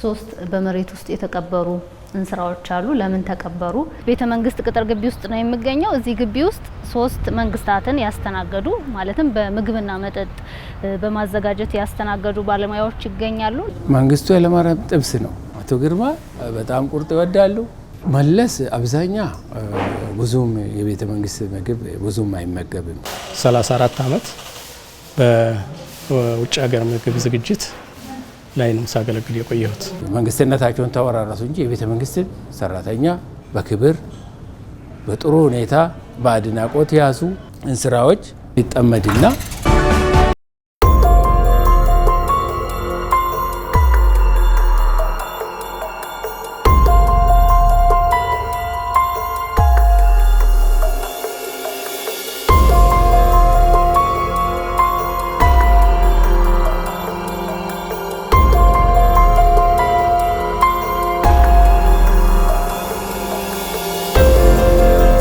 ሶስት በመሬት ውስጥ የተቀበሩ እንስራዎች አሉ። ለምን ተቀበሩ? ቤተ መንግስት ቅጥር ግቢ ውስጥ ነው የሚገኘው። እዚህ ግቢ ውስጥ ሶስት መንግስታትን ያስተናገዱ ማለትም በምግብና መጠጥ በማዘጋጀት ያስተናገዱ ባለሙያዎች ይገኛሉ። መንግስቱ ኃይለማርያም ጥብስ ነው። አቶ ግርማ በጣም ቁርጥ ይወዳሉ። መለስ አብዛኛ ብዙም የቤተ መንግስት ምግብ ብዙም አይመገብም። 34 አመት በውጭ ሀገር ምግብ ዝግጅት ላይ ነው ሳገለግል የቆየሁት። መንግስትነታቸውን ተወራረሱ እንጂ የቤተ መንግስት ሰራተኛ በክብር በጥሩ ሁኔታ በአድናቆት ያዙ እንስራዎች ይጠመድና